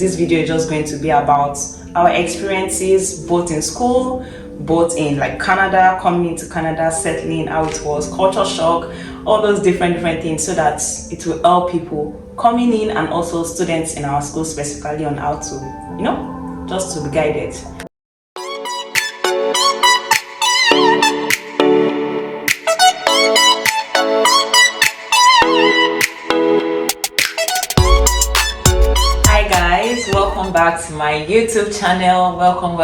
This video is just going to be about our experiences both in school, both in Canada, coming into Canada, settling, how it was, culture shock, all those different things, so that it will help people coming in and also students in our school specifically on how to, just to be guided. Welcome back to my YouTube channel. Welcome.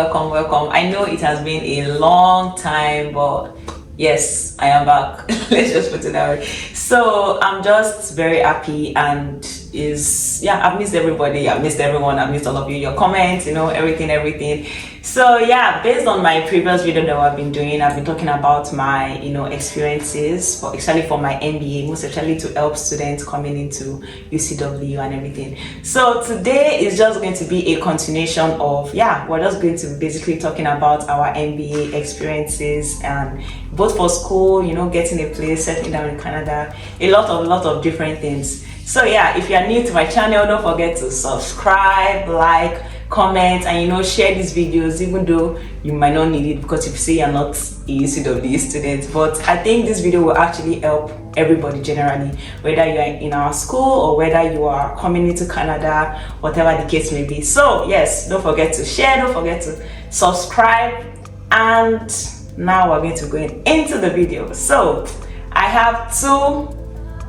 I know it has been a long time, but yes, I am back. Let's just put it that way. So I'm just very happy, and I've missed everybody, I've missed everyone, I've missed all of you, your comments, everything. So yeah, based on my previous video that I've been doing, I've been talking about my experiences for my MBA, most especially to help students coming into UCW and everything. So today is just going to be a continuation of we're just going to be basically talking about our MBA experiences, and both for school, getting a place, settling down in Canada, a lot of different things. So yeah, if you are new to my channel, don't forget to subscribe, like, comment, and share these videos, even though you might not need it because if you say you're not a UCW student. But I think this video will actually help everybody generally, whether you are in our school or whether you are coming into Canada, whatever the case may be. So yes, don't forget to share, don't forget to subscribe, and now we're going to go into the video. So I have two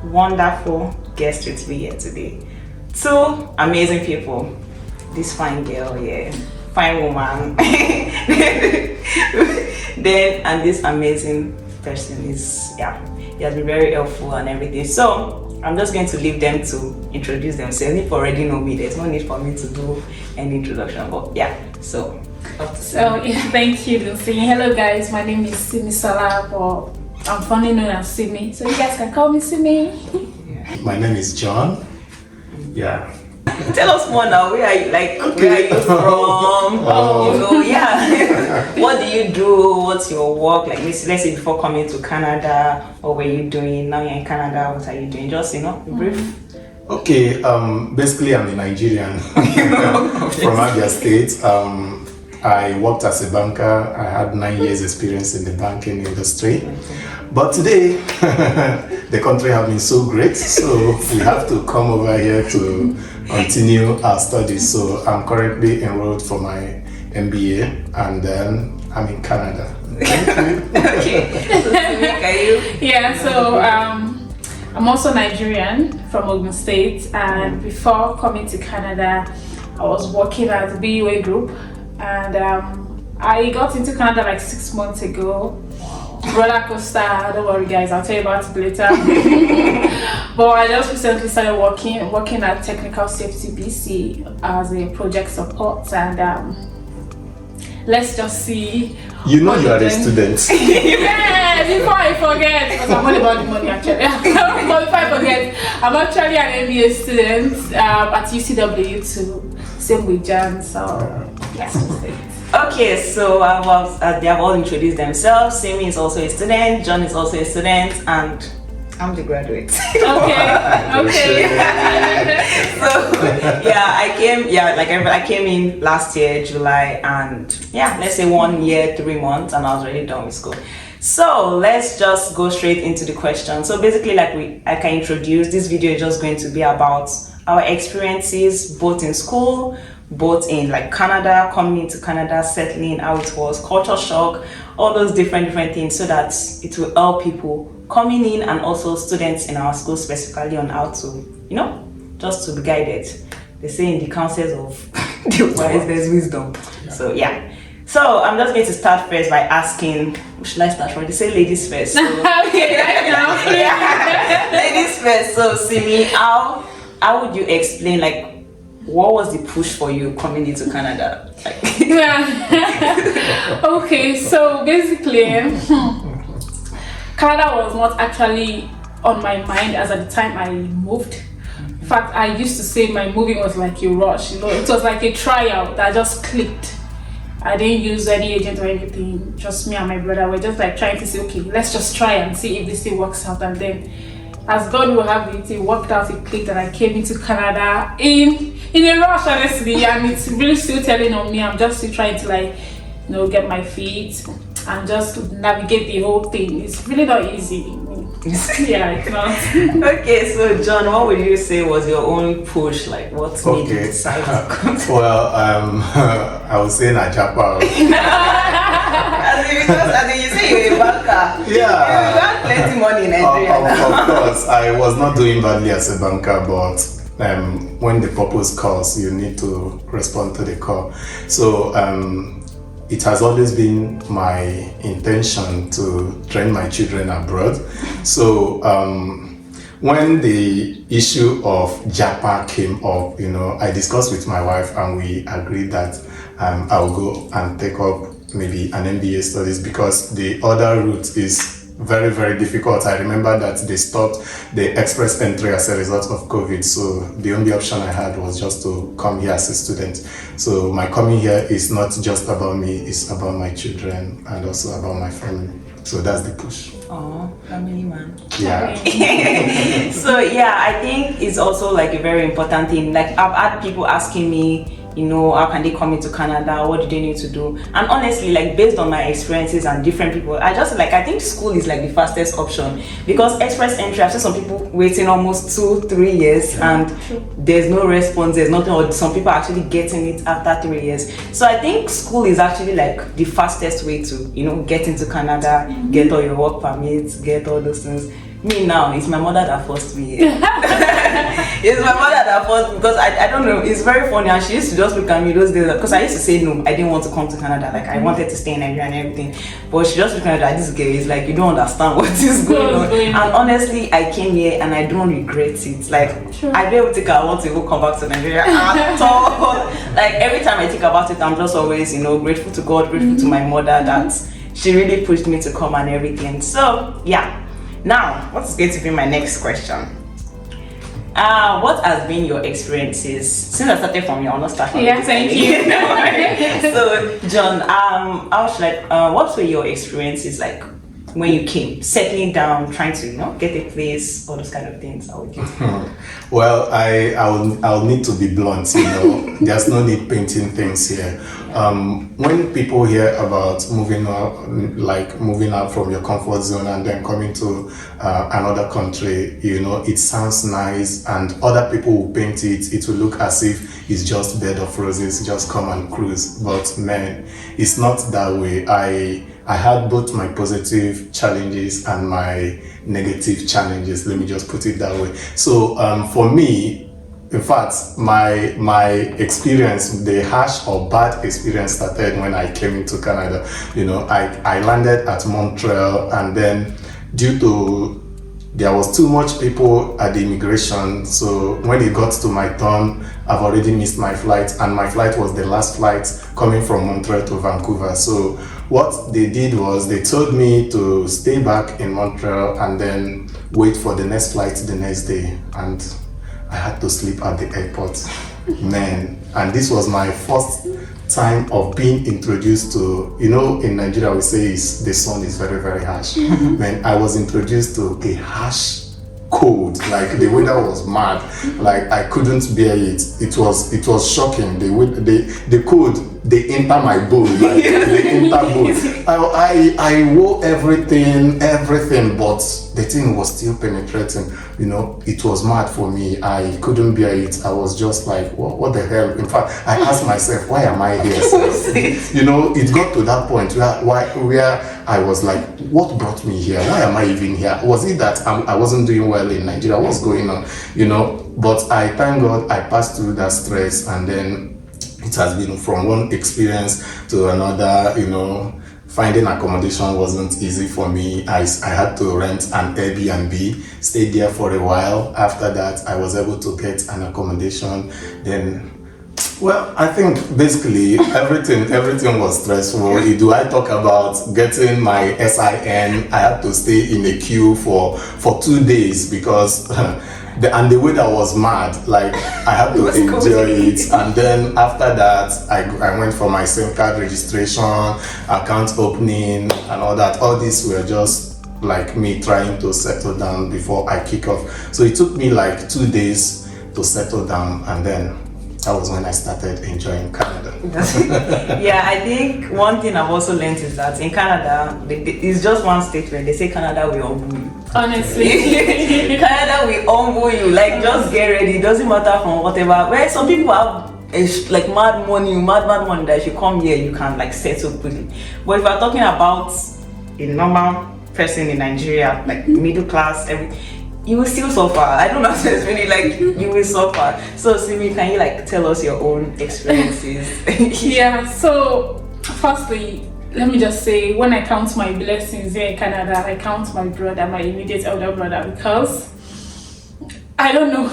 wonderful guests with me here today, two amazing people. This fine girl, fine woman, and this amazing person is, he has been very helpful and everything. So I'm just going to leave them to introduce themselves. If you already know me, there's no need for me to do any introduction, but thank you, Lucy. Hello guys, my name is Simi Salah, but I'm fondly known as Simi, so you guys can call me Simi. My name is John. Tell us more now. Where are you? Where are you from? What do you do? What's your work? Let's say before coming to Canada, what were you doing? Now you're in Canada, what are you doing? Just brief. Okay. Basically, I'm a Nigerian from Abia State. I worked as a banker. I had 9 years experience in the banking industry. But today, the country has been so great, so we have to come over here to continue our studies. So I'm currently enrolled for my MBA, and then I'm in Canada. I'm also Nigerian from Ogun State, and before coming to Canada, I was working at the BUA Group, and I got into Canada 6 months ago. Roller coaster, don't worry guys, I'll tell you about it later. But I just recently started working at Technical Safety BC as a project support, and let's just see. You are a student. Before I forget, because I'm all about the money actually. But before I forget, I'm actually an MBA student at UCW too. Same with John, so yes, okay, so they have all introduced themselves. Simi is also a student, John is also a student, and I'm the graduate. Okay. So I came in last year, July, and let's say 1 year, 3 months, and I was already done with school. So let's just go straight into the question. So basically, like I introduced, this video is just going to be about our experiences both in school, both in Canada, coming into Canada, settling, how it was, culture shock, all those different things, so that it will help people coming in and also students in our school specifically on how to, just to be guided. They say in the counsels of the wise there's wisdom. So So I'm just going to start first by asking, who should I start from? They say ladies first. So, okay, right now. Ladies first. So Simi, how would you explain what was the push for you coming into Canada? Okay, so basically, Canada was not actually on my mind as at the time I moved. In fact, I used to say my moving was like a rush. It was like a tryout that just clicked. I didn't use any agent or anything. Just me and my brother were just trying to say, okay, let's just try and see if this thing works out. And then as God will have it, it worked out, it clicked, and I came into Canada in a rush, honestly, and it's really still telling on me. I'm just still trying to like, get my feet and just navigate the whole thing. It's really not easy. Yeah, it's not. Okay, so John, what would you say was your own push? Like, what made you decide to come to? Well, I would say Najapa. As in you say you're a banker. Yeah. You got plenty money in Nigeria. Of course, I was not doing badly as a banker, but when the purpose calls, you need to respond to the call. So it has always been my intention to train my children abroad. So when the issue of JAPA came up, I discussed with my wife and we agreed that I'll go and take up maybe an MBA studies, because the other route is very, very difficult. I remember that they stopped the express entry as a result of COVID. So the only option I had was just to come here as a student. So my coming here is not just about me, it's about my children and also about my family. So that's the push. Oh, family man. Yeah. So yeah, I think it's also like a very important thing. Like I've had people asking me, how can they come into Canada? What do they need to do? And honestly, like based on my experiences and different people, I think school is like the fastest option, because express entry, I've seen some people waiting almost 2-3 years and there's no response, there's nothing, or some people are actually getting it after 3 years. So I think school is actually like the fastest way to, get into Canada, get all your work permits, get all those things. Me now, it's my mother that forced me. It's my mother that forced me, because I don't know, it's very funny, and she used to just look at me those days, because I used to say no, I didn't want to come to Canada, like I wanted to stay in Nigeria and everything, but she just looked at me like, this girl is like, you don't understand what is going on. And honestly, I came here and I don't regret it. Like, I don't think I want to even come back to Nigeria at all. Like every time I think about it, I'm just always, grateful to God, grateful to my mother that she really pushed me to come and everything. So yeah. Now, what is going to be my next question? What has been your experiences since I started from you? I'll not start from you. Thank you. So, John, what were your experiences like when you came, settling down, trying to get a place, all those kind of things? How would you? Well, I'll need to be blunt. There's no need painting things here. When people hear about moving out from your comfort zone and then coming to another country, it sounds nice, and other people will paint it. It will look as if it's just bed of roses, just come and cruise. But man, it's not that way. I had both my positive challenges and my negative challenges. Let me just put it that way. So for me, in fact, my experience, the harsh or bad experience, started when I came into Canada. I landed at Montreal, and then there was too much people at the immigration. So when it got to my turn, I've already missed my flight, and my flight was the last flight coming from Montreal to Vancouver. So what they did was they told me to stay back in Montreal and then wait for the next flight the next day. And I had to sleep at the airport. Man, and this was my first time of being introduced to, in Nigeria we say the sun is very, very harsh. Man, I was introduced to a harsh cold, like the weather was mad, like I couldn't bear it. It was shocking. The cold, they enter my bone, like they enter bone. I wore everything, but the thing was still penetrating. It was mad for me. I couldn't bear it. I was just like, what the hell? In fact, I asked myself, why am I here? It got to that point where I was like, what brought me here? Why am I even here? Was it that I wasn't doing well in Nigeria? What's going on? But I thank God I passed through that stress, and then it has been from one experience to another. Finding accommodation wasn't easy for me. I had to rent an Airbnb, stayed there for a while. After that, I was able to get an accommodation. Then, well, I think basically everything was stressful. Do I talk about getting my SIN? I had to stay in a queue for 2 days because the weather was mad. Like I had to enjoy it. And then after that, I went for my SIM card registration, account opening, and all that. All these were just like me trying to settle down before I kick off. So it took me like 2 days to settle down, and then that was when I started enjoying Canada. Yeah, I think one thing I've also learned is that in Canada, it's just one statement. They say Canada will humble you. Honestly. Canada will humble you. Like, just get ready. It doesn't matter from whatever. Where some people have like mad money that if you come here, you can like settle quickly. But if you're talking about a normal person in Nigeria, like middle class, you will still suffer. I don't know how to explain it, like you will suffer. So Simi, can you like tell us your own experiences? Yeah, so firstly, let me just say, when I count my blessings here in Canada, I count my brother, my immediate elder brother, because I don't know.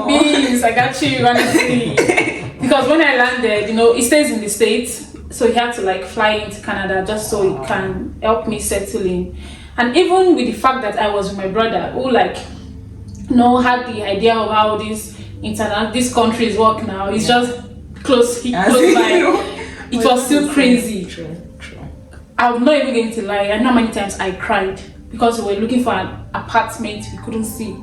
Beans, I got you, honestly. Because when I landed, he stays in the States, so he had to like fly into Canada just so he can help me settle in. And even with the fact that I was with my brother, who like, had the idea of how these countries work now, it's just close by. It was still crazy. True. I'm not even going to lie. I know how many times I cried because we were looking for an apartment we couldn't see.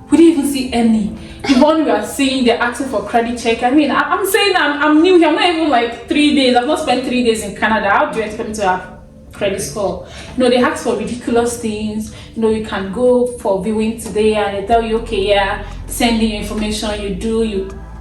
We didn't even see any. The one we are seeing, they're asking for credit check. I mean, I'm saying I'm new here. I'm not even like 3 days. I've not spent 3 days in Canada. How do you expect me to have credit score? They ask for ridiculous things. You can go for viewing today and they tell you, okay, yeah, send in your information.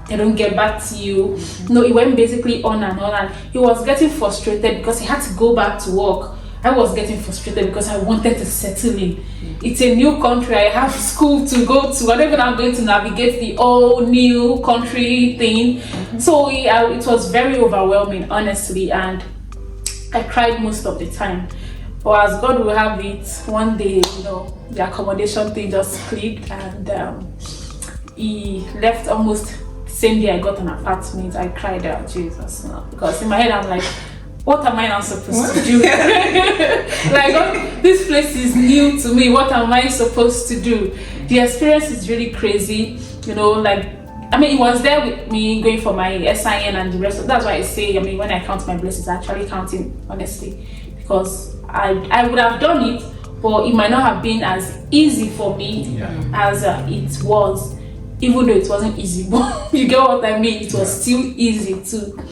They don't get back to you. It went basically on and on, and he was getting frustrated because he had to go back to work. I was getting frustrated because I wanted to settle in. It's a new country. I have school to go to. I don't even I'm going to navigate the all new country thing. So it was very overwhelming, honestly, and I cried most of the time. But as God will have it, one day, the accommodation thing just clicked, and he left almost the same day I got an apartment. I cried out, Jesus, no. Because in my head I'm like, what am I now supposed to do? Like, this place is new to me. What am I supposed to do? The experience is really crazy. It was there with me going for my SIN and the rest. That's why I say, when I count my blessings, actually counting, honestly. Because I would have done it, but it might not have been as easy for me as it was. Even though it wasn't easy, but you get what I mean? It was still easy too.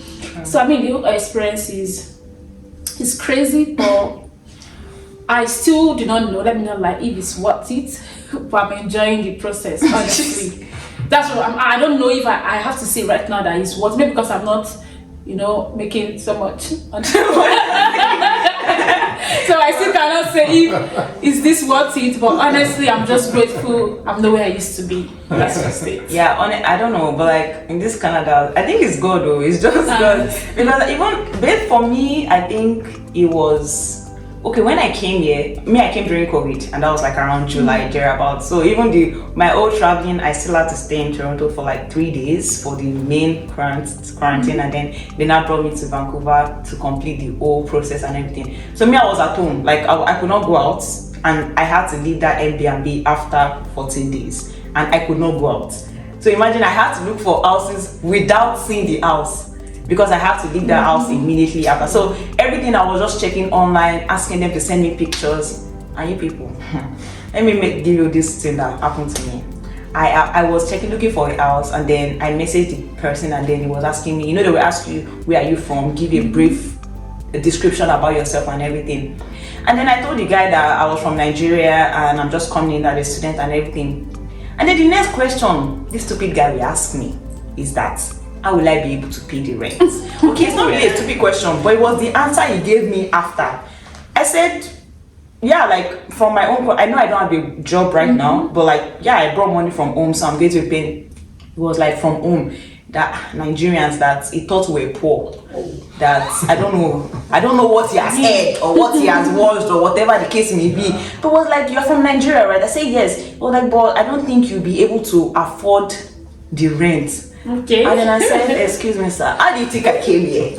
So the whole experience is crazy, but I still do not know. Let me not lie, if it's worth it, but I'm enjoying the process, honestly. That's what I don't know if I have to say right now that it's worth it, because I'm not, making so much. So I still cannot say is this worth it, but honestly, I'm just grateful I'm the way I used to be. That's just it. Yeah, I don't know, but like in this Canada, I think it's good though. It's just good because even for me, I think it was okay when I came here. I came during COVID, and that was like around July thereabouts. So even my old traveling, I still had to stay in Toronto for like 3 days for the main quarantine, and then they now brought me to Vancouver to complete the whole process and everything. So I was at home, like I could not go out, and I had to leave that Airbnb after 14 days, and I could not go out. So imagine I had to look for houses without seeing the house, because I have to leave the house immediately after. So everything I was just checking online, asking them to send me pictures. And you people, let me give you this thing that happened to me. I was looking for a house, and then I messaged the person, and then he was asking me, they will ask you, where are you from? Give you a brief description about yourself and everything. And then I told the guy that I was from Nigeria and I'm just coming in as a student and everything. And then the next question this stupid guy will ask me is that, how will I be able to pay the rent? Okay, it's not really a stupid question, but it was the answer he gave me after. I said, yeah, like from my own, I know I don't have a job right now, but like, yeah, I brought money from home, so I'm going to pay. It was like from home, that Nigerians that he thought were poor, that I don't know what he has heard or what he has watched or whatever the case may be, but was like, you're from Nigeria, right? I said yes. Well, like, but I don't think you'll be able to afford the rent. Okay. And then I said, excuse me, sir, how do you think I came here?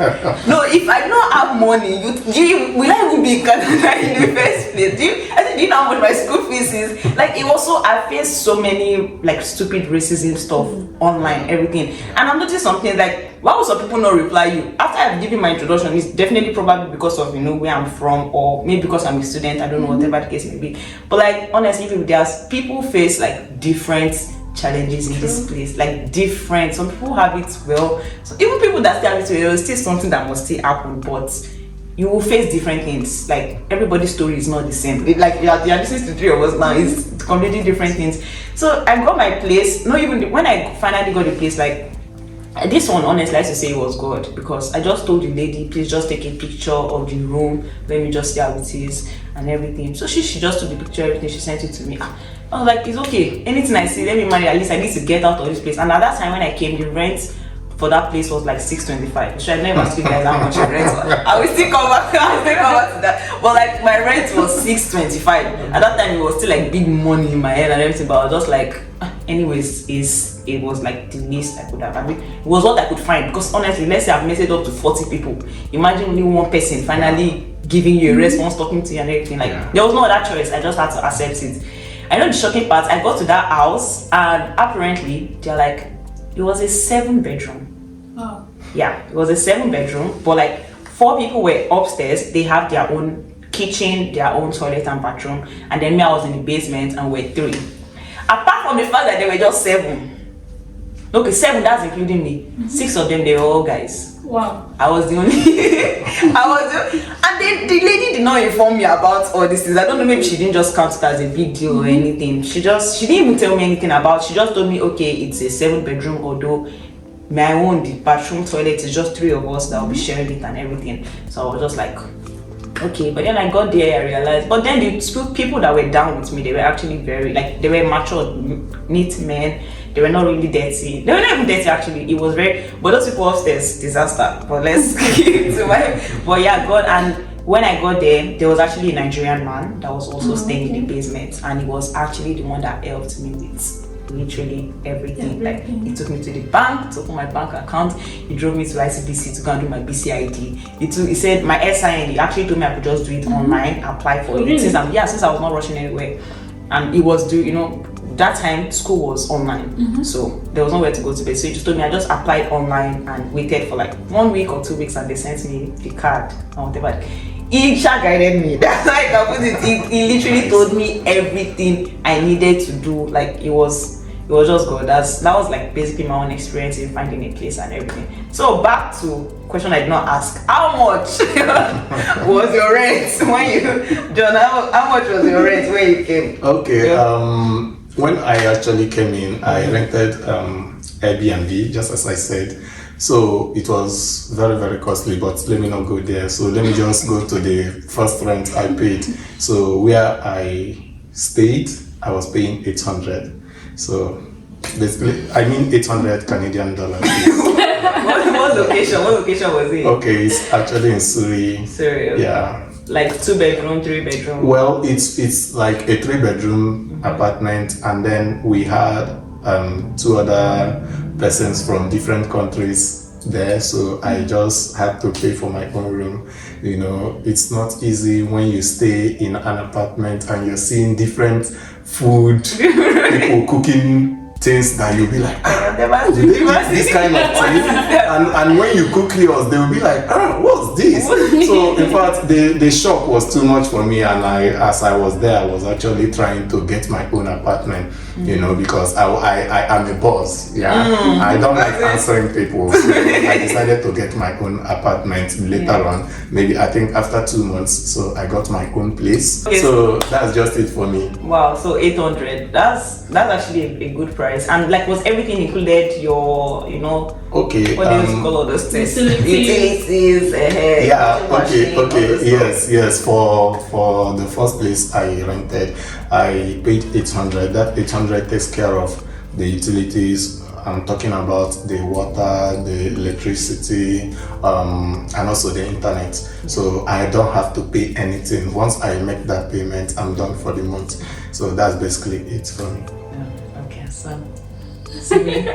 No, if I don't have money, will I even be in Canada in the first place? I said, do you know how much my school fees is? Like, it was so, I faced so many, like, stupid racism stuff online, everything. And I noticed something, like, why would some people not reply you? After I've given my introduction, it's definitely probably because of, where I'm from, or maybe because I'm a student, I don't know, whatever the case may be. But, like, honestly, there's people face, like, different challenges in this place, like different. Some people have it well, so even people that still have it well, it's still something that must still happen, but you will face different things. Like, everybody's story is not the same. Like, you're listening to three of us now, it's completely different things. So I got my place. Not even when I finally got the place, like, this one, honestly, I have to say it was God, because I just told the lady, please just take a picture of the room, let me just see how it is and everything. So she just took the picture, everything, she sent it to me. I was like, it's okay, anything I see, let me marry, at least I need to get out of this place. And at that time when I came, the rent for that place was like $625. So I never asked you guys how much the rent was. I will still come back to that. But like, my rent was $625. At that time it was still like big money in my head and everything, but I was just like, anyways, it was like the least I could have. I mean, it was what I could find, because honestly, let's say I've messaged up to 40 people. Imagine only one person finally giving you a response, talking to you and everything. Like, there was no other choice. I just had to accept it. I know the shocking part, I got to that house and apparently they're like, it was a 7-bedroom. Oh. Yeah, it was a 7-bedroom, but like 4 people were upstairs. They have their own kitchen, their own toilet and bathroom, and then me, I was in the basement, and we're 3. Apart from the fact that they were just 7. Okay, 7, that's including me. 6 of them, they were all guys. Wow. I was the only and then the lady did not inform me about all these things. I don't know, maybe she didn't just count it as a big deal or anything. She didn't even tell me anything about. She just told me, okay, it's a 7-bedroom, although my own, the bathroom, toilet is just 3 of us that will be sharing it and everything. So I was just like, okay. But then I got there, I realized, but then the people that were down with me, they were actually very, like, they were mature, neat men. They were not really dirty. They were not even dirty, actually. It was very, but those people upstairs, disaster. But let's get to but yeah, God. And when I got there was actually a Nigerian man that was also staying in the basement, and he was actually the one that helped me with literally everything. Like, he took me to the bank to open my bank account. He drove me to ICBC to go and do my BCID. He said my SIN, he actually told me I could just do it online, apply for it. Since I was not rushing anywhere. And it was that time school was online, so there was nowhere to go to bed. So he just told me I just applied online and waited for like 1 week or 2 weeks, and they sent me the card and whatever. He guided me. That's how I can put it. He literally told me everything I needed to do. Like, it was just good. That was like basically my own experience in finding a place and everything. So back to question I did not ask. How much was your rent when you, John? How much was your rent when you came? Okay. Yeah. When I actually came in, I rented Airbnb, just as I said. So it was very, very costly, but let me not go there. So let me just go to the first rent I paid. So where I stayed, I was paying 800. So basically, I mean 800 Canadian dollars. What location? What location was it? Okay, it's actually in Surrey. Surrey. Yeah. Like 2-bedroom, 3-bedroom? Well, it's like a 3-bedroom apartment, and then we had 2 other persons from different countries there, so I just had to pay for my own room. It's not easy when you stay in an apartment and you're seeing different food, people cooking things that you'll be like, do they eat this kind of thing? And when you cook yours, they'll be like, what's this? So in fact, the shock was too much for me, and as I was there, I was actually trying to get my own apartment, because I am a boss. I don't like answering people, so I decided to get my own apartment later on, maybe I think after 2 months. So I got my own place. Okay. So that's just it for me. Wow, so 800, that's actually a good price. And like, was everything included? Your, okay, what do you call all those things? Utilities. Yeah. Okay. Yes. For the first place I rented, I paid 800. That 800 takes care of the utilities. I'm talking about the water, the electricity, and also the internet. So I don't have to pay anything. Once I make that payment, I'm done for the month. So that's basically it for me. Okay, so Simi.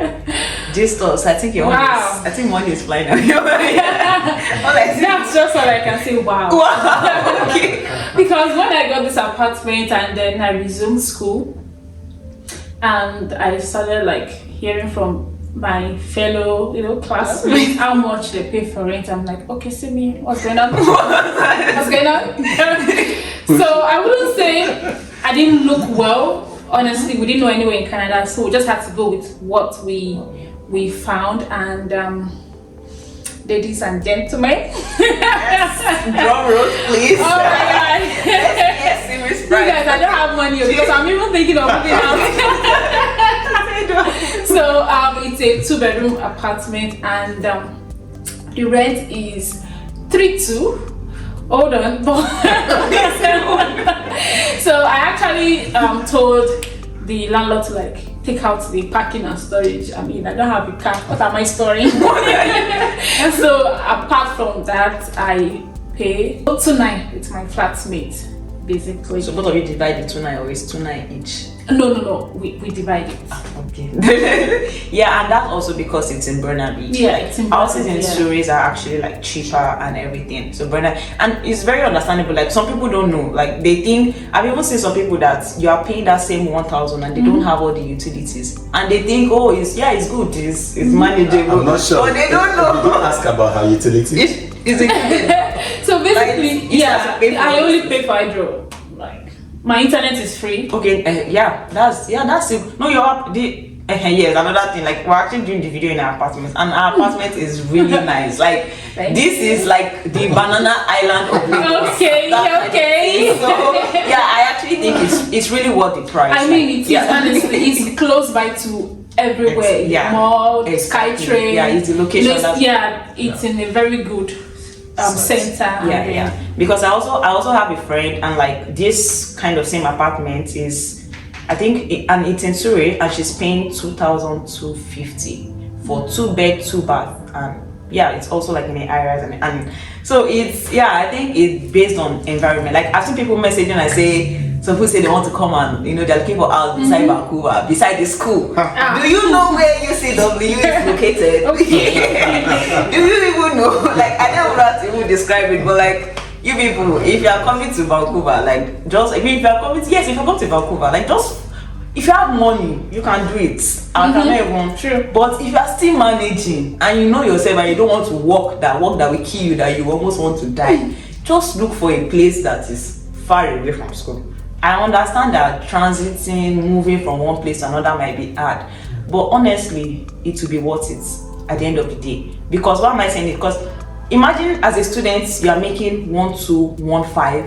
Just us. I think Wow. I think money is flying out your That's just all I can say. Wow. Wow. Okay. Because when I got this apartment and then I resumed school, and I started like hearing from my fellow, classmates how much they pay for rent. I'm like, okay, Simi, what's going on? What's going on? So I wouldn't say I didn't look well. Honestly, we didn't know anywhere in Canada, so we just had to go with what we found. And ladies and gentlemen, Drum roll, please. oh my god. Yes, serious You guys, I don't have money because I'm even thinking of moving out. So it's a 2-bedroom apartment, and the rent is 3.2. Hold on. So I actually told the landlord to like take out the parking and storage. I mean, I don't have a car. What am I storing? And so apart from that, I pay 2.9 with my flatmate, basically. So both of you divide the 2.9, or is 2.9 each? No. We divide it. Okay. Yeah, and that's also because it's in Burnaby. Yeah, it's in houses in Burnaby, yeah. Surrey are actually like cheaper and everything. So Burnaby, and it's very understandable. Like some people don't know. Like they think, I've even seen some people that you are paying that same 1,000 and they don't have all the utilities, and they think, oh, it's good, it's manageable. I'm not sure. But they don't know. You don't ask about her utilities. Is it? So basically, Like, you have to pay for I it. only pay for hydro. Like my internet is free. Okay, that's it. No, you're up. Yes, another thing. Like we're actually doing the video in our apartment, and our apartment is really nice. Like Thank this is like the banana island of Lagos. Okay. So yeah, I actually think it's really worth the price. I mean, it is yeah. honestly, it's close by to everywhere. Yeah. Mall, Exactly. SkyTrain. Yeah, it's the location. It's in a very good center. Yeah. Because I also have a friend, and like this kind of same apartment is, I think, and it's in Surrey, and she's paying 2,250 for 2 bed, 2 bath, and yeah, it's also like in the areas, and so it's I think it's based on environment. Like I've seen people messaging and say, some people say they want to come and they're looking for house beside Vancouver, beside the school. Do you know where UCW is located? Do you even know? Like I don't know how to even describe it, but like you people, if you are coming to Vancouver, like just if you are coming to Vancouver, like just if you have money, you can do it. I cannot even. True. But if you are still managing and you know yourself and you don't want to work that will kill you, that you almost want to die, just look for a place that is far away from school. I understand that transiting, moving from one place to another might be hard, but honestly, it will be worth it at the end of the day. Because why am I saying it? Because imagine as a student, you are making 1,215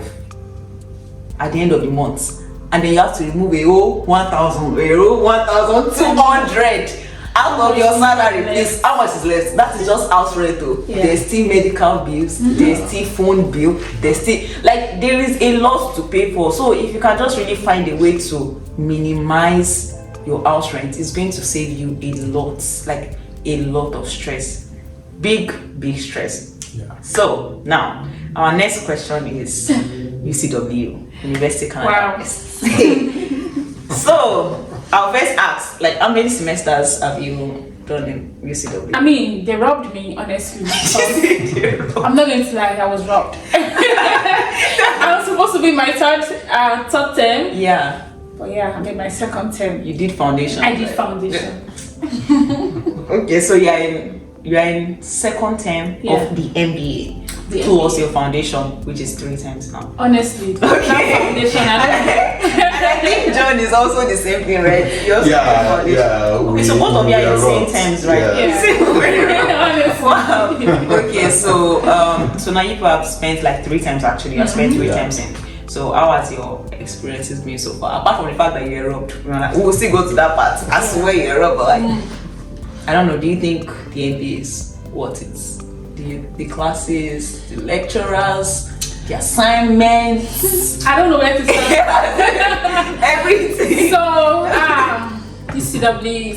at the end of the month, and then you have to remove a whole 1,200 out of your salary. Please, how much is left? That is just house rent though. Yeah. There's still medical bills, there's still phone bill, there's still like there is a lot to pay for. So if you can just really find a way to minimize your house rent, it's going to save you a lot of stress, big stress. Yeah. So now our next question is UCW, University of Canada. Wow. So I'll first ask, like, how many semesters have you done in UCW? I mean, they robbed me, honestly. I'm not going to lie, I was robbed. I was supposed to be my third term. Yeah. But yeah, I'm in my second term. You did foundation. I did foundation. Okay, so you are in second term of the MBA. Towards your foundation, which is 3 times now. Honestly, that foundation, And I think John is also the same thing, right? You're also doing foundation. Okay, so both of you are in the same terms, right? honestly. Wow. Okay, so now you have spent like 3 times actually. You have spent 3 times in. So how has your experiences been so far? Apart from the fact that you're robbed, we'll still go to that part. I swear you're robbed, but like, I don't know. Do you think the MBA is what it's? The classes, the lecturers, the assignments. I don't know where to start. Everything. So, ECW.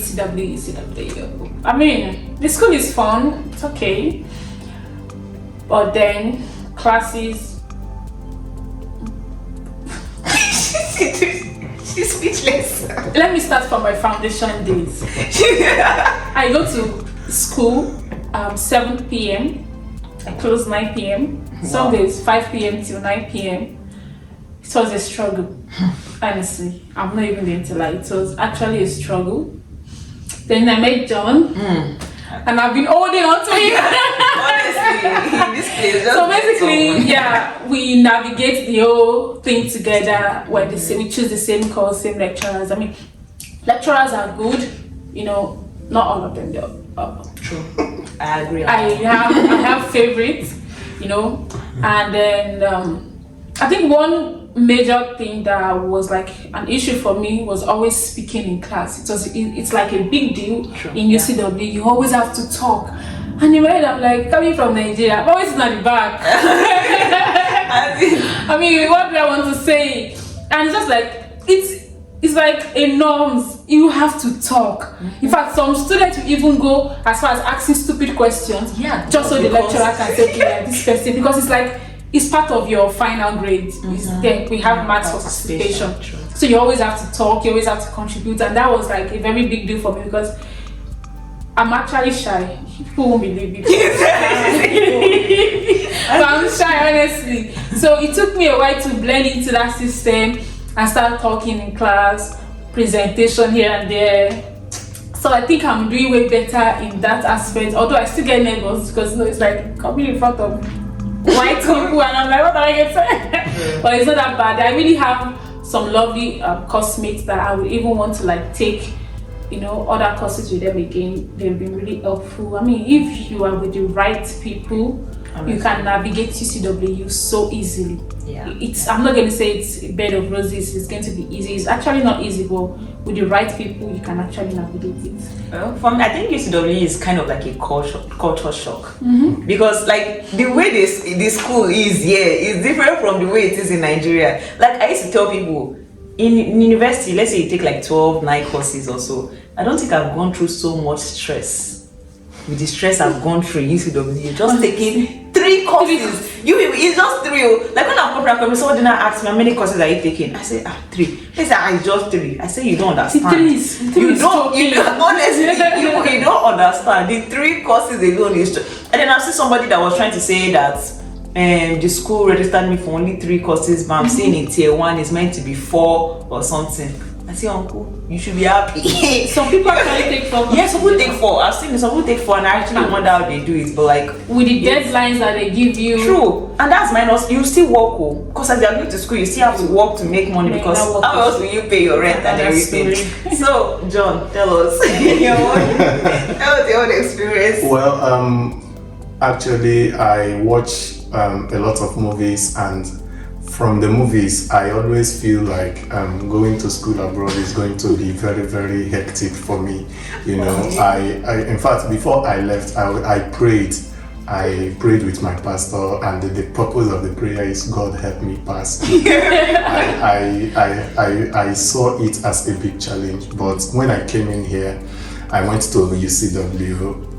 I mean, the school is fun. It's okay. But then classes. She's speechless. Let me start from my foundation days. I go to school 7 p.m. I close 9 p.m. Some days 5 p.m. till 9 p.m. It was a struggle. Honestly, I'm not even going to lie. It was actually a struggle. Then I met John, and I've been holding on to him. Honestly, in this place. So basically, yeah, we navigate the whole thing together. Where they say we choose the same course, same lecturers. I mean, lecturers are good, not all of them though. True. I agree. I have favorites, and then I think one major thing that was like an issue for me was always speaking in class. It's like a big deal in UCW. You always have to talk. And in my head, I'm like, coming from Nigeria, I'm always at the back. I mean, what do I want to say? And it's just like, it's like a norms. You have to talk. In fact, some students will even go as far as asking stupid questions. Yeah. Just so the lecturer can say, okay, this person, because it's like, it's part of your final grade. Then we have marks for participation. So you always have to talk, you always have to contribute. And that was like a very big deal for me because I'm actually shy. People won't believe it. But I'm shy, honestly. So it took me a while to blend into that system and start talking in class, presentation here and there. So I think I'm doing way better in that aspect. Although I still get nervous because it's like coming in front of white people and I'm like, what am I going to say? But it's not that bad. I really have some lovely classmates that I would even want to like take other courses with them again. They've been really helpful. I mean, if you are with the right people, you can navigate UCW so easily. Yeah. I'm not going to say it's a bed of roses. It's going to be easy. It's actually not easy, but with the right people, you can actually navigate it. Well, for me, I think UCW is kind of like a culture shock because like the way this school is here is different from the way it is in Nigeria. Like I used to tell people in university, let's say you take like 12 9 courses or so, I don't think I've gone through so much stress with the stress I've gone through in UCW. Just taking 3 courses. It's just 3. Like when I'm coming, someone did not ask me how many courses are you taking. I say 3. They say it's just 3. I say you don't understand. You don't honestly you don't understand. The 3 courses alone is just. And then I see somebody that was trying to say that the school registered me for only 3 courses, but I'm saying in tier 1 is meant to be 4 or something. I say, uncle, you should be happy. Some people actually take 4. Yes, some people take 4. I've seen some people take 4 and I actually wonder how they do it. But like with the deadlines that they give you. True. And that's minus. You still work, because as you're going to school, you still have to work to make money because how else will you pay your rent and everything? So, John, tell us your own experience. Well, actually, I watch a lot of movies, and from the movies, I always feel like going to school abroad is going to be very, very hectic for me. I in fact, before I left, I prayed. I prayed with my pastor, and the purpose of the prayer is God help me pass. I saw it as a big challenge, but when I came in here, I went to UCW.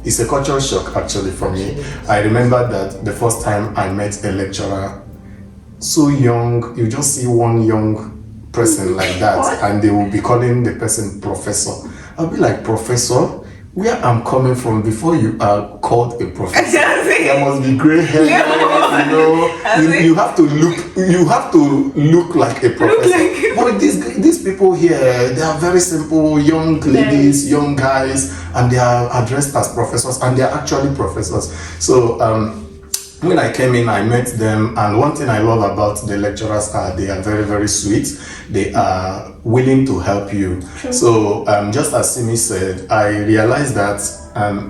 It's a cultural shock actually for me. I remember that the first time I met a lecturer, so young, you just see one young person like that, and they will be calling the person professor. I'll be like, professor? Where I'm coming from, before you are called a professor, there must be gray hair. You have to look like a professor. But these people here, they are very simple, young ladies, young guys, and they are addressed as professors, and they are actually professors. So when I came in, I met them, and one thing I love about the lecturers are they are very, very sweet. They are willing to help you. True. So just as Simi said, I realized that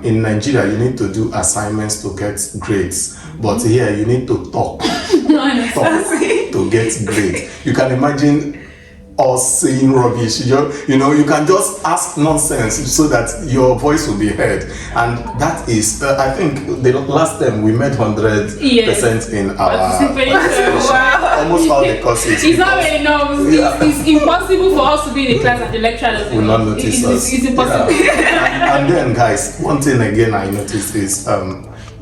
in Nigeria you need to do assignments to get grades, but here you need to talk to get grades. You can imagine us saying rubbish, you can just ask nonsense so that your voice will be heard, and that is I think the last time we met 100% in our almost all the courses. It's not really it's impossible for us to be in the class and the lecturer doesn't will not notice us. It's impossible. And then guys, one thing again I noticed is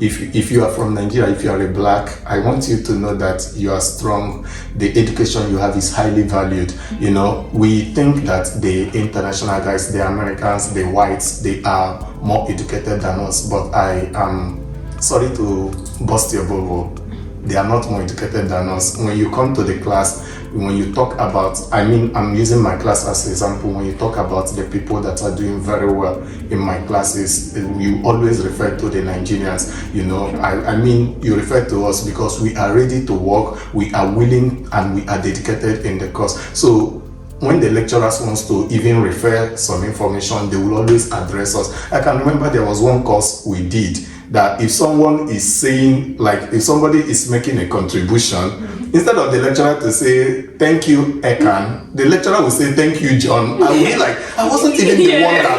if you are from Nigeria, if you are a black, I want you to know that you are strong. The education you have is highly valued. You know, we think that the international guys, the Americans, the whites, they are more educated than us, but I am sorry to bust your bubble. They are not more educated than us. When you come to the class, when you talk about, I mean, I'm using my class as an example. When you talk about the people that are doing very well in my classes, you always refer to the Nigerians. You know, I mean, you refer to us because we are ready to work, we are willing, and we are dedicated in the course. So when the lecturers wants to even refer some information, they will always address us. I can remember there was one course we did that if someone is saying, like, if somebody is making a contribution, instead of the lecturer to say, thank you, Ekan, the lecturer will say, thank you, John. I will be like, I wasn't even the one that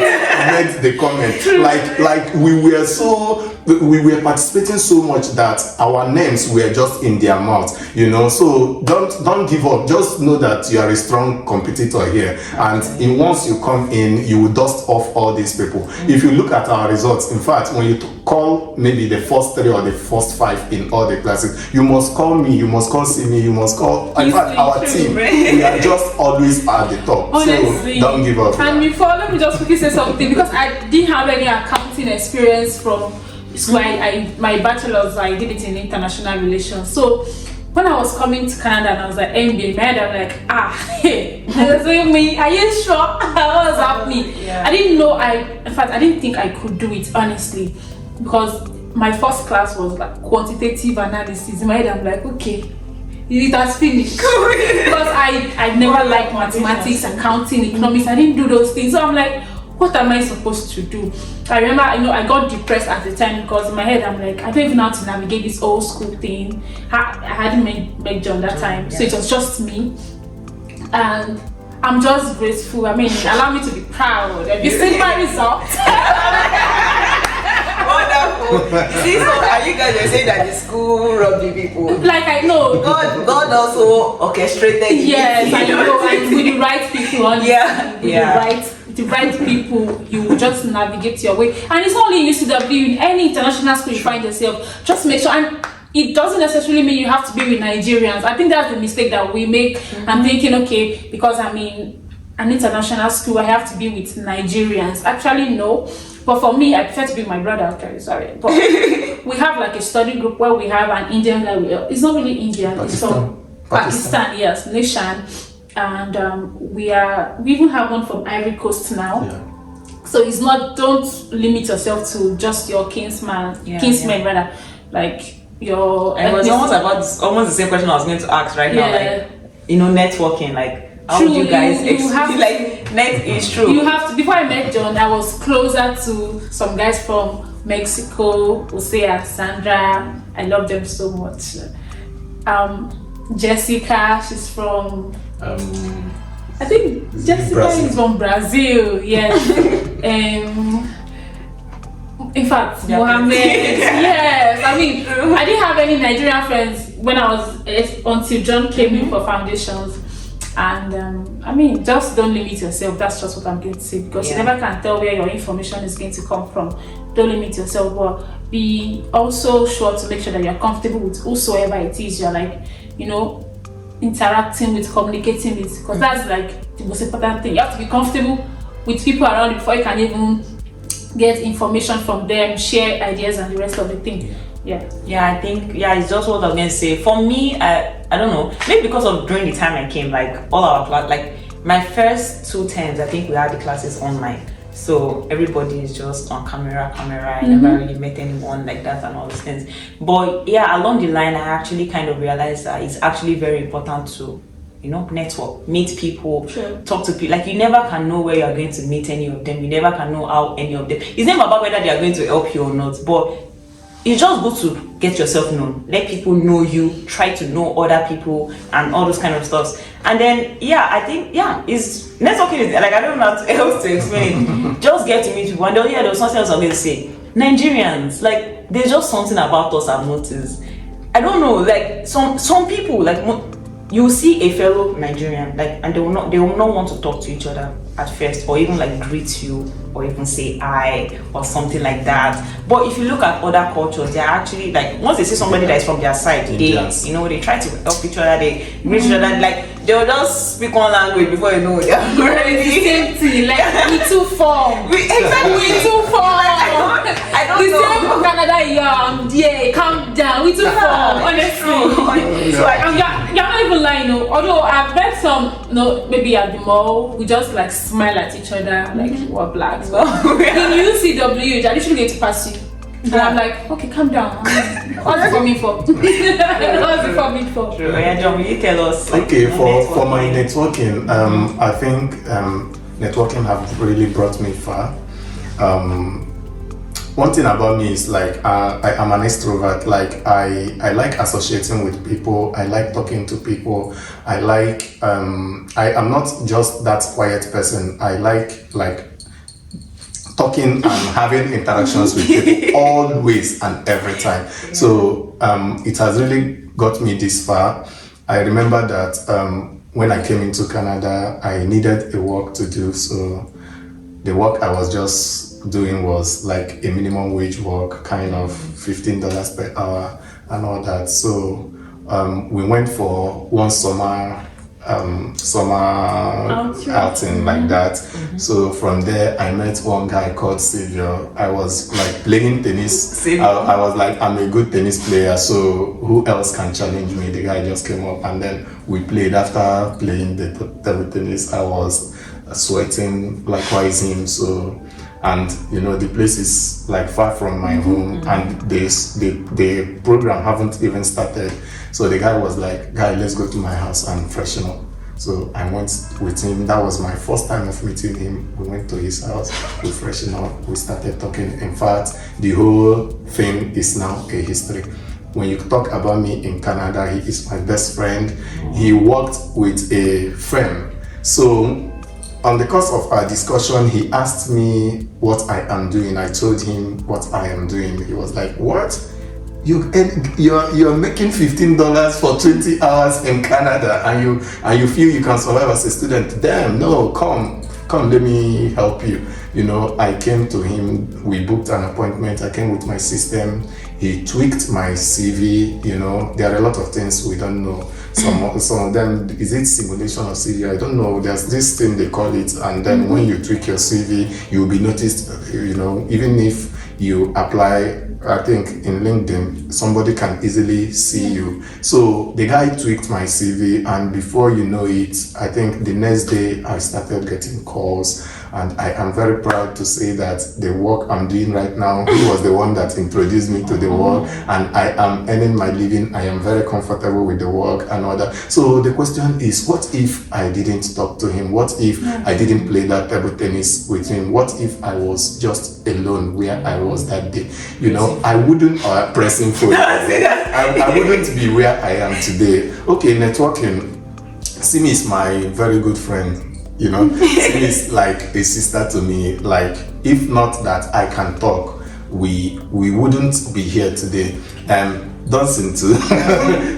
made the comment. Like we were participating so much that our names were just in their mouth, you know. So don't give up. Just know that you are a strong competitor here, and once you come in, you will dust off all these people. If you look at our results, in fact, when you call maybe the first 3 or the first 5 in all the classes, you must call me, you must call Simi, you must call, in fact, our team, we are just always at the top. Honestly, so don't give up. And before, let me just quickly say something, because I didn't have any accounting experience from school. My bachelor's, I did it in international relations. So when I was coming to Canada and I was like, MBA, in my head, I'm like, hey, I was saying, me, are you sure? What was happening? Yeah. I didn't know, in fact, I didn't think I could do it, honestly, because my first class was like quantitative analysis. In my head, I'm like, okay, it has finished. Because I never liked mathematics, accounting, economics. I didn't do those things. So I'm like, what am I supposed to do? I remember, I got depressed at the time because in my head, I'm like, I don't even know how to navigate this old school thing. I hadn't met John that time, so it was just me. And I'm just grateful. I mean, allow me to be proud. Have you seen my results? Wonderful. See, so are you guys saying that the school robbed the people? Like, I know. God also orchestrated it. Yes, I know. And with the right people on the right people, you will just navigate your way. And it's not only in UCW, in any international school you find yourself, just make sure. And it doesn't necessarily mean you have to be with Nigerians. I think that's the mistake that we make. I'm thinking, okay, because I'm in an international school, I have to be with Nigerians. Actually, no. But for me, I prefer to be with my brother, actually, sorry. But we have like a study group where we have an Indian guy. It's not really Indian, it's from Pakistan, yes, nation. And we even have one from Ivory Coast now. Yeah. So it's not, don't limit yourself to just your kinsmen rather, like your. And it was almost the same question I was going to ask right now, like, you know, networking, like. How would you guys it's true. You have to. Before I met John, I was closer to some guys from Mexico, Hosea, Sandra. I love them so much. Jessica, she's from. I think Jessica Brazil. is from Brazil. Yes. In fact, Mohammed. Yes. I mean, I didn't have any Nigerian friends when I was until John came in for foundations. And I mean, just don't limit yourself. That's just what I'm going to say, because you never can tell where your information is going to come from. Don't limit yourself, but be also sure to make sure that you're comfortable with whosoever it is you're, like, you know, interacting with, communicating with, because that's like the most important thing. You have to be comfortable with people around you before you can even get information from them, share ideas and the rest of the thing. I think it's just what I'm gonna say. For me, I don't know, maybe because of during the time I came, like all our class, like my first 2 terms, I think we had the classes online, so everybody is just on camera. I never really met anyone like that and all those things. But along the line, I actually kind of realized that it's actually very important to, you know, network, meet people, talk to people. Like, you never can know where you're going to meet any of them. You never can know how any of them. It's never about whether they are going to help you or not, but it's just good to get yourself known. Let people know you. Try to know other people and all those kind of stuff. And then, I think, is networking is like, I don't know how else to explain it. Just get to meet people. And there was something else I'm going to say. Nigerians, like, there's just something about us I've noticed. I don't know, like some people, like you will see a fellow Nigerian, like, and they will not want to talk to each other at first, or even like greet you, or even say hi or something like that. But if you look at other cultures, they're actually like, once they see somebody that is from their side, Indians. they try to help each other, they greet each other, like they'll just speak one language before you know they're already Same thing, like we too form. Exactly. We too form. I don't the know. same Canada, yeah, calm down. We too form, honestly. So And you're not even lying, no. Although I've met some, maybe at the mall, we just like smile at each other, like we're blacks. But in UCW, I literally get to pass you. And I'm like, okay, calm down. What's it for me for? What's it for me for? True. Yeah, John, will you tell us? Like, Okay, for my networking, I think networking have really brought me far. One thing about me is like I am an extrovert. Like I like associating with people. I like talking to people. I am not just that quiet person. I like talking and having interactions with people always and every time. So it has really got me this far. I remember that when I came into Canada, I needed a work to do. So the work I was just doing was like a minimum wage work, kind of $15 per hour and all that. So we went for one summer outing like that. So from there I met one guy called Xavier. I was like playing tennis. I was like, I'm a good tennis player, so who else can challenge me? The guy just came up and then we played. After playing the table tennis, I was sweating, likewise him. So, and the place is like far from my home, and the program haven't even started. So the guy was like, guy, let's go to my house and freshen up. So I went with him. That was my first time of meeting him. We went to his house, we freshened up, we started talking. In fact, the whole thing is now a history. When you talk about me in Canada, he is my best friend. He worked with a firm. So on the course of our discussion, he asked me what I am doing. I told him what I am doing. He was like, what? You're making $15 for 20 hours in Canada, and you feel you can survive as a student? Damn, no, come, let me help you. I came to him, we booked an appointment, I came with my system, he tweaked my CV. There are a lot of things we don't know. Some of them, is it simulation of CV? I don't know. There's this thing they call it, and then when you tweak your CV, you'll be noticed. Even if you apply, I think in LinkedIn, somebody can easily see you. So the guy tweaked my CV, and before you know it, I think the next day I started getting calls. And I am very proud to say that the work I'm doing right now, he was the one that introduced me to the work, and I am earning my living. I am very comfortable with the work and all that. So the question is, what if I didn't talk to him? What if I didn't play that table tennis with him? What if I was just alone where I was that day? I wouldn't pressing for it. I wouldn't be where I am today. Okay, networking. Simi is my very good friend. Simi is like a sister to me. Like, if not that I can talk, we wouldn't be here today. Dancing too.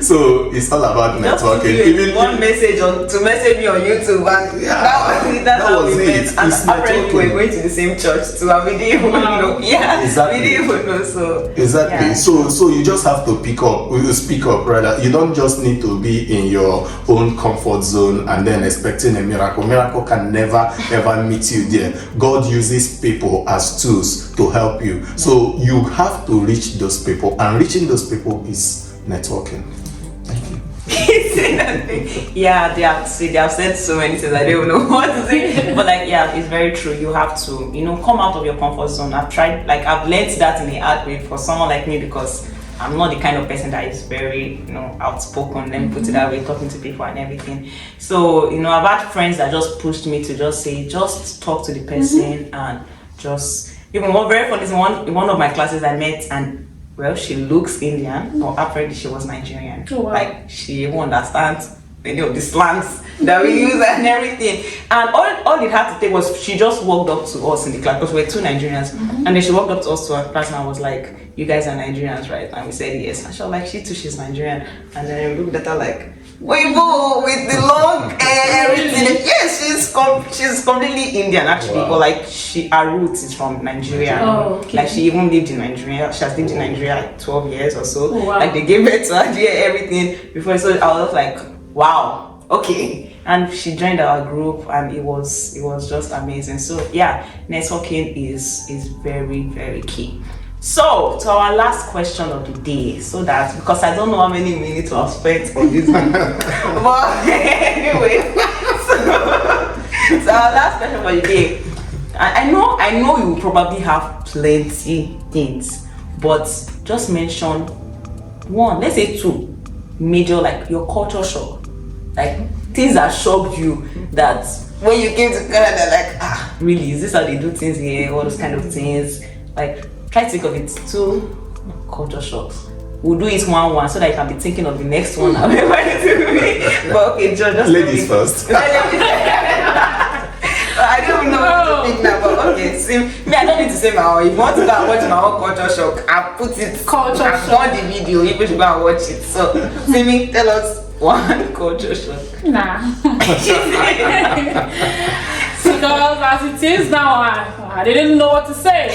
So it's all about networking. Even one message to message me on YouTube, and that's how we met. And apparently we're going to the same church too, and we didn't even know. Yeah, exactly. We didn't even know. So exactly. Yeah. So you just have to speak up, rather. You don't just need to be in your own comfort zone and then expecting a miracle. Miracle can never ever meet you there. God uses people as tools to help you. So you have to reach those people, and reaching those people is networking. Thank you. Yeah, they have said so many things. I don't know what to say, but it's very true. You have to, come out of your comfort zone. I've learned that in a hard way for someone like me, because I'm not the kind of person that is very, outspoken. Let me put it that way, talking to people and everything. So, I've had friends that just pushed me to just talk to the person and just. Even one very funny thing, in one of my classes I met, and she looks Indian, but apparently she was Nigerian. Oh, wow. Like, she even understands many of the slangs that we use and everything. And all it had to take was she just walked up to us in the class, because we're two Nigerians, and then she walked up to us to our class, and I was like, you guys are Nigerians, right? And we said yes. And she was like, she too, she's Nigerian. And then we looked at her like, Weibo with the long hair, everything. Yes, she's completely Indian actually, but like her roots is from Nigeria. Oh, okay. Like she even lived in Nigeria. She has lived in Nigeria like 12 years or so. Oh, wow. Like they gave birth to her there, everything before. So I was like, wow, okay. And she joined our group, and it was just amazing. So yeah, networking is very, very key. So, to our last question of the day, so that, because I don't know how many minutes we have spent on this, but anyway, so our last question for the day, I know you will probably have plenty things, but just mention one, let's say two major, like your culture shock, like things that shocked you, that when you came to Canada, like, really, is this how they do things here, all those kind of things, like, try to think of it, two culture shocks. We'll do it one so that you can be thinking of the next one. But okay, John, just ladies first. I don't know what to think now, but okay, see, me, I don't need to say my own. If you want to go and watch my own culture shock, I've put it, I've done the video, you should go and watch it. So, Simi, tell us one culture shock. Nah. Because as it is now, I didn't know what to say.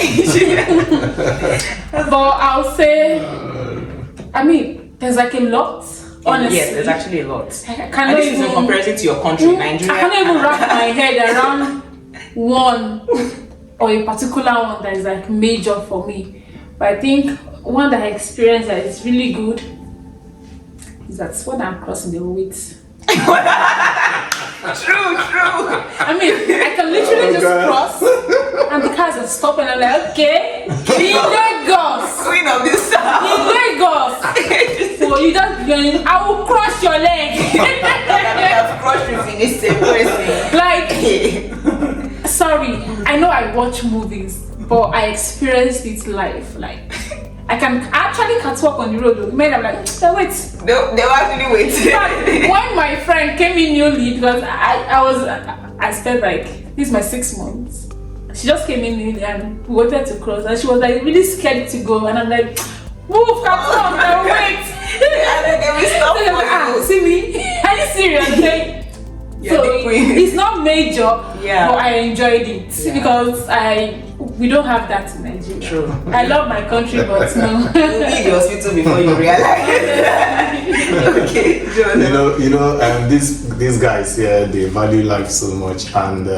But I'll say, I mean, there's like a lot. Honestly, yes, there's actually a lot. I and this is in comparison to your country, Nigeria. I can't even wrap my head around one or a particular one that is like major for me. But I think one that I experienced that is really good is that when I'm crossing the road. True. I mean, I can literally just cross, and the cars are stopping. I'm like, okay, in Lagos, Queen of the South. in Lagos. So you just, I will cross your leg. I've crushed you finish the person. Like, sorry, I know I watch movies, but I experienced it live. Like, I can actually catwalk on the road. Though. Man, I'm like, wait. They were actually waiting. When my friend came in newly, because I spent like, this is my 6 months. She just came in newly and we wanted to cross, and she was like really scared to go, and I'm like, move, catwalk, now wait. And then they will stop for you. See me? Are you serious? Okay. You're So the queen. it's not major, Yeah. but I enjoyed it because we don't have that in Nigeria. True. I love my country, but no. You leave the hospital before you realize. Okay, John. These guys here, they value life so much, and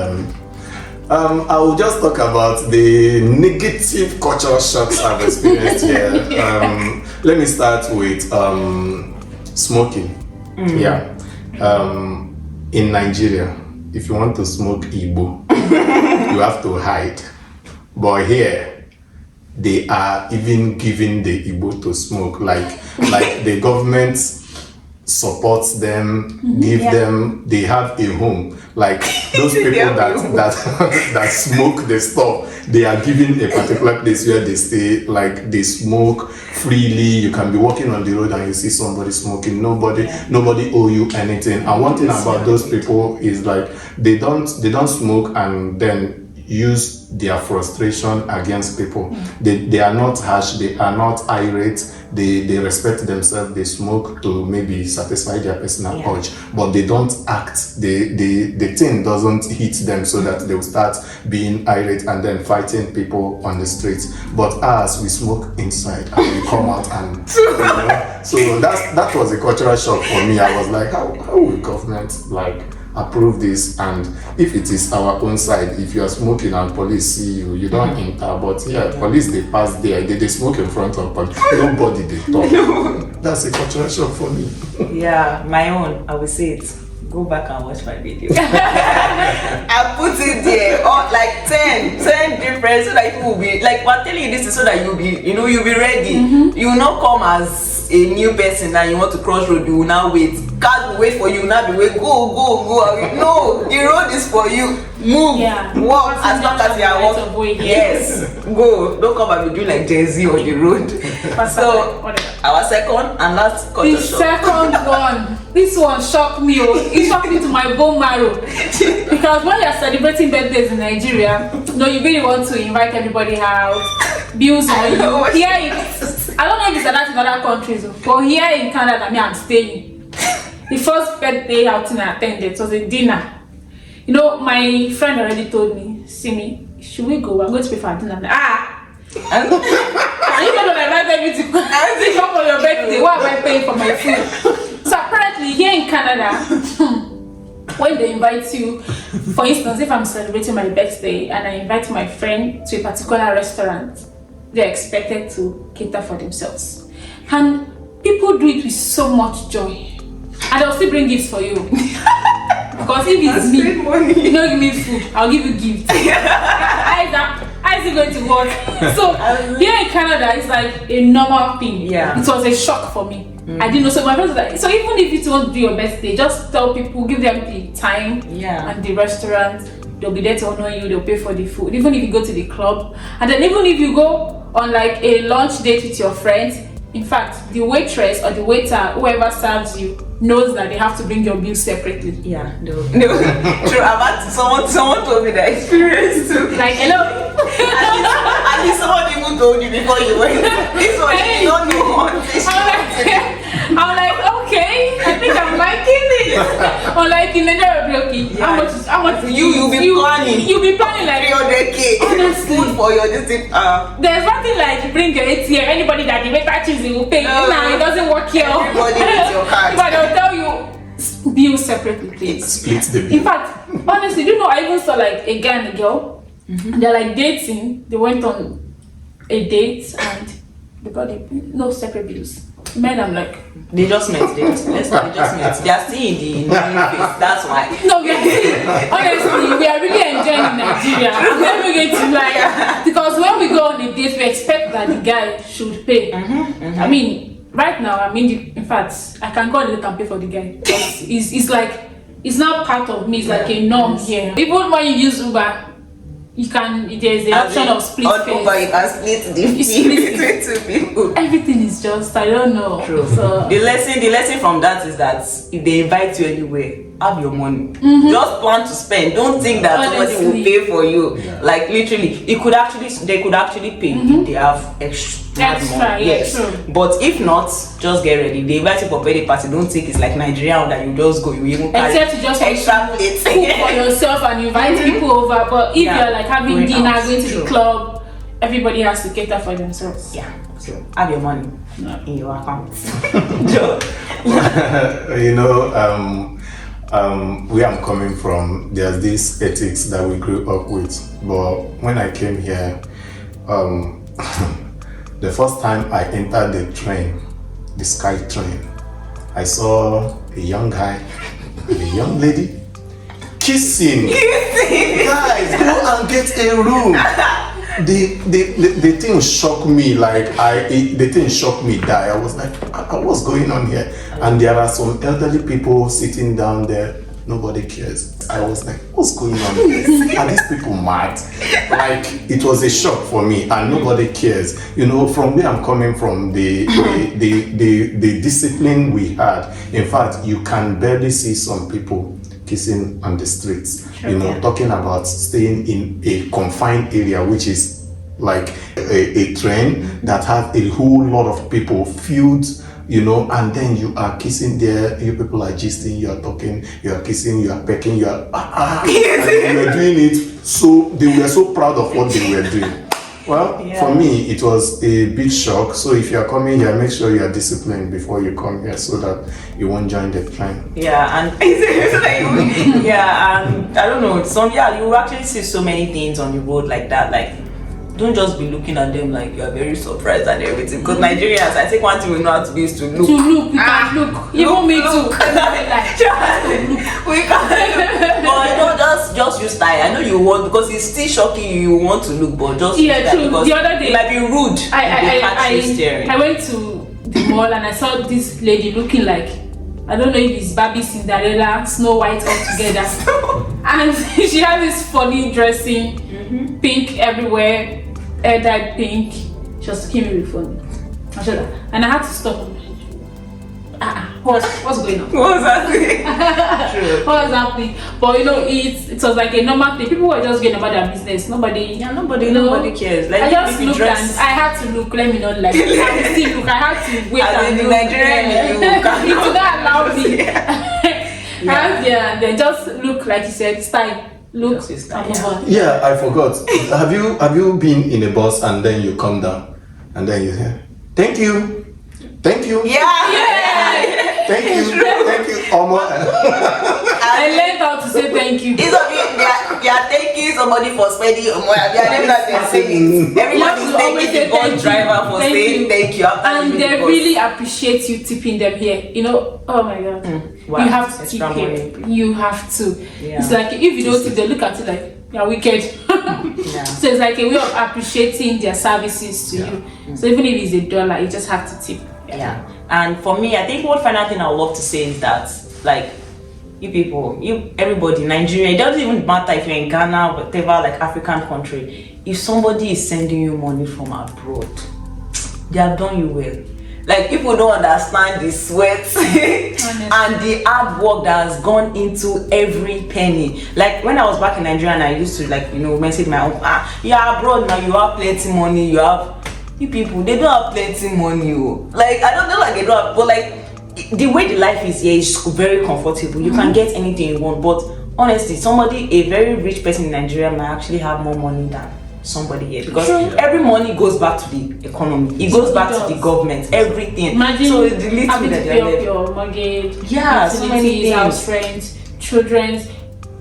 I will just talk about the negative cultural shocks I've experienced here. Let me start with smoking. Yeah. In Nigeria, if you want to smoke Igbo, you have to hide. But here, they are even giving the Igbo to smoke. Like the government supports them, they have a home. Like those people that smoke the stuff, they are given a particular place where they stay, like they smoke freely. You can be walking on the road and you see somebody smoking. Nobody owe you anything. And one thing about those people is like they don't smoke and then use their frustration against people. They are not harsh, they are not irate, they respect themselves, they smoke to maybe satisfy their personal urge, but they don't act, the thing doesn't hit them so that they will start being irate and then fighting people on the streets. But us, we smoke inside and we come out and so that was a cultural shock for me. I was like, how will government approve this? And if it is our own side, if you are smoking and police see you, you don't enter. But police, they pass there, they smoke in front of police, nobody they talk. That's a cultural shock for me. Yeah, my own, I will say it. Go back and watch my video. I put it there, like 10 different, so that you will be like, we're telling you this is so that you'll be ready. You will not come as a new person and you want to cross road, you will now wait. Cars will wait for you, now be wait, go. No, the road is for you. Move, walk as long as you are walking. Yes, go. Don't come and be doing like Gen Z on the road. So, our second and last culture shock. The second one, this one shocked me. It shocked me to my bone marrow. Because when you are celebrating birthdays in Nigeria, you really want to invite everybody out, bills on you. Here, I don't know if it's like that in other countries, but here in Canada, I'm staying. The first birthday outing I attended was a dinner. You know, my friend already told me, Simi, should we go? I'm going to pay for dinner. And you know that I invited you to come for your birthday. Why am I paying for my food? So apparently here in Canada, when they invite you, for instance, if I'm celebrating my birthday and I invite my friend to a particular restaurant, they're expected to cater for themselves. And people do it with so much joy. And they'll still bring gifts for you. Because if it's me, you don't give me food, I'll give you gifts. How is it going to work? So here in Canada, it's like a normal thing. Yeah. It was a shock for me. I didn't know. So my friends were like, so even if you don't do your birthday, just tell people, give them the time and the restaurant. They'll be there to honor you. They'll pay for the food. Even if you go to the club, and then even if you go on like a lunch date with your friends, in fact, the waitress or the waiter, whoever serves you, knows that they have to bring your bill separately. Yeah, no. True. About someone told me that experience too. Like, hello. At least someone even told you before you went. This one you don't know. I'm like, okay, I think I'm liking it. Or like in Nigeria, okay, how much you'll be planning. You'll be planning like 300K. Honestly. Food for your district. There's nothing like you bring your ATM. Anybody that the waiter chooses will pay. No. Nah, it doesn't work here. Everybody needs your card. But they'll tell you bill separately, please. Split the bill. In fact, honestly, do you know I even saw like a guy and a girl. They're like dating. They went on a date and they got no separate bills. Men, I'm like, they just met. They just met. They are still in the new phase. That's why. no, we are still, honestly, we are really enjoying Nigeria. I'm never going to lie. Because when we go on a date, we expect that the guy should pay. I mean, right now, I mean, in fact, I can go on a date and pay for the guy. Because it's like, it's not part of me. It's like a norm here. Even when you use Uber, you can, there's the option of split on fares. Uber, you can split the fee between two people. Everything is just, I don't know. True. So, The lesson from that is that if they invite you anywhere, have your money. Just plan to spend. Don't think that somebody will pay for you. Like literally, they could actually pay if they have extra money. Yes. True. But if not, just get ready. They invite you for birthday party. Don't think it's like Nigerian that you just go. You even carry except to just extra plates cook for yourself and invite people over. But if you're like having dinner, going to the club, everybody has to cater for themselves. Yeah. So have your money in your account. You know, where I'm coming from, there's this ethics that we grew up with. But when I came here, the first time I entered the train, the Sky train, I saw a young guy and a young lady kissing. Guys, go and get a room. The thing shocked me. Like the thing shocked me. I was like, what's going on here? And there are some elderly people sitting down there. Nobody cares. I was like, what's going on here? Are these people mad? Like, it was a shock for me, and nobody cares. You know, from where I'm coming from, the discipline we had. In fact, you can barely see some people kissing on the streets. You know, talking about staying in a confined area, which is like a train that has a whole lot of people filled. You know, and then you are kissing there, you people are gisting, you are talking, you are kissing, you are pecking, you are and you were doing it, so they were so proud of what they were doing. Well, for me, it was a big shock. So if you are coming here, make sure you are disciplined before you come here so that you won't join the train. Yeah, and and I don't know, you actually see so many things on the road like that, like don't just be looking at them like you are very surprised and everything. Because Nigerians, I think one thing we know how to do is to look. You can look. Even me too. We can. But you know, just use style. I know you want, because it's still shocking you want to look, but just use true. Because the other day, it might be rude. I went to the mall and I saw this lady looking like, I don't know if it's Barbie, Cinderella, Snow White all together. And she has this funny dressing, pink everywhere, hair dyed pink. She was looking really funny. And I had to stop. What's going on? What's happening? True. What was happening? But you know, it was like a normal thing. People were just going about their business. Nobody Cares. Like I just if you looked and I had to look. Let me not like. I still look. I had to wait as and in look. Nigerian, you can't It did not allow me. Yeah. And then just look like you said. It's time. Look. Just it's time, and move on. Yeah, I forgot. Have you been in a bus and then you come down and then you say, "Thank you, thank you, Yeah. thank you, thank you." I learned how to say thank you. It's okay. They are thanking somebody for spending your money. They are never that they're saying. Everybody's You always thanking say the bus thank you. driver for Thank saying you. thank you. After And leaving they the bus. really appreciate you tipping them here. You know, oh my god. Wow. You have to Extra tip here. money. You have to. Yeah. It's like if you don't tip, they look at you like you're wicked. Yeah. So it's like a way of appreciating their services to you. So even if it's $1, you just have to tip. Yeah. And for me, I think one final thing I would love to say is that, like, you people, everybody, Nigeria, it doesn't even matter if you're in Ghana, whatever, like African country, if somebody is sending you money from abroad, they have done you well. Like, people don't understand the sweat and the hard work that has gone into every penny. Like, when I was back in Nigeria and I used to, like, message my uncle, you're abroad now, you have plenty money, you people, they don't have plenty money. Like, I don't know, like, they don't have, but like, the way the life is here is very comfortable. You can get anything you want, but honestly, a very rich person in Nigeria might actually have more money than somebody here, because every money goes back to the economy. It goes back to the government, everything. Imagine so the little having to that pay they're up your mortgage, Yeah, so many utilities, things. house rent, children's.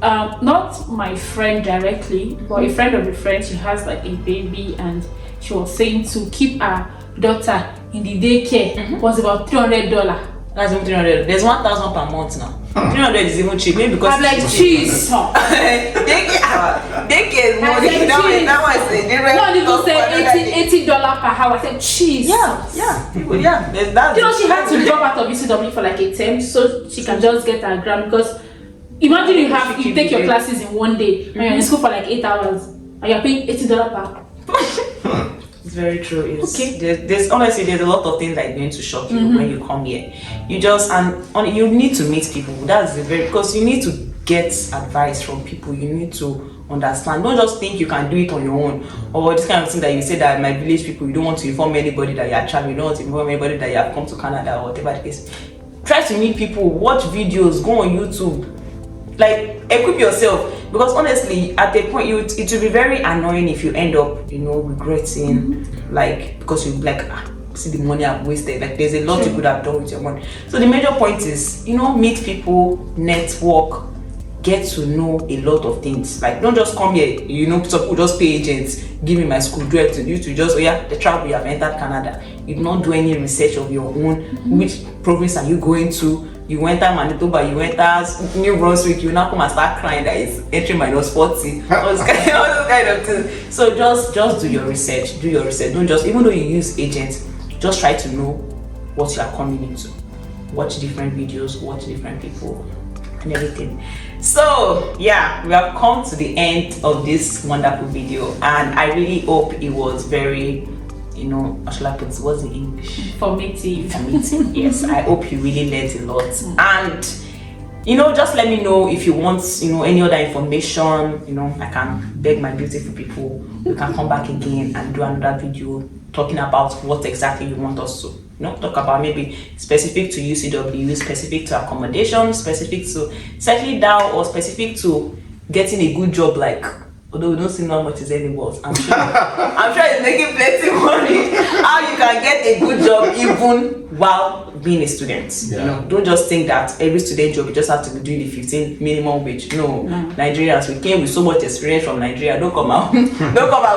Not my friend directly, but a friend of a friend. She has like a baby, and she was saying to keep her daughter in the daycare was about $300. That's even 300. There's 1,000 per month now. 300 is even cheap, maybe because I'm like, jeez. they get money. That one is a different. One even say $80 per hour. I said, jeez. Yeah. People, yeah. That's You know, she had to drop out of ECW for like a term so she can just get her grant, because imagine you take your classes in one day and you're in school for like 8 hours and you're paying $80 per. It's very true. Okay. There's honestly there's a lot of things that are going to shock you when you come here. You just you need to meet people. That's because you need to get advice from people. You need to understand. Don't just think you can do it on your own, or this kind of thing that you say that my village people, you don't want to inform anybody that you are traveling, you don't want to inform anybody that you have come to Canada or whatever the case. Try to meet people, watch videos, go on YouTube. Like, equip yourself, because honestly at a point it will be very annoying if you end up regretting, like, because you like see the money I've wasted. Like, there's a lot you could have done with your money. So the major point is meet people, network, get to know a lot of things. Like, don't just come here, some people just pay agents, give me my school, do everything. You to just the travel, you have entered Canada, you do not do any research of your own. Which province are you going to? You enter Manitoba, you enter New Brunswick, you now come and start crying that it's entry -40. all those kind of things. So just do your research. Don't just, even though you use agents, just try to know what you are coming into. Watch different videos, watch different people and everything. So yeah, we have come to the end of this wonderful video, and I really hope it was very, how should I put it? What's the English? Informative. Yes, I hope you really learned a lot. And just let me know if you want any other information. I can beg my beautiful people, we can come back again and do another video talking about what exactly you want us to talk about. Maybe specific to UCW, specific to accommodation, specific to settling down, or specific to getting a good job. Like, although we don't see how much is anymore, I'm sure it's making plenty money. How you can get a good job even while being a student. Don't just think that every student job you just have to be doing the 15 minimum wage. No. Nigerians, we came with so much experience from Nigeria. Don't come out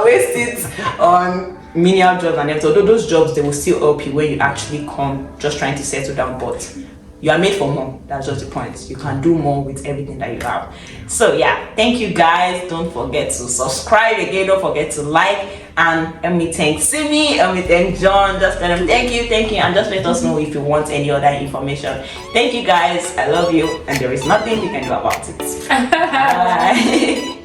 waste it on menial jobs and everything. Although those jobs, they will still help you when you actually come just trying to settle down, but you are made for more. That's just the point. You can do more with everything that you have. So yeah, thank you guys. Don't forget to subscribe again. Don't forget to like. And let me thank Simi, and me thank John. Just tell them thank you, and just let us know if you want any other information. Thank you guys. I love you, and there is nothing you can do about it. Bye.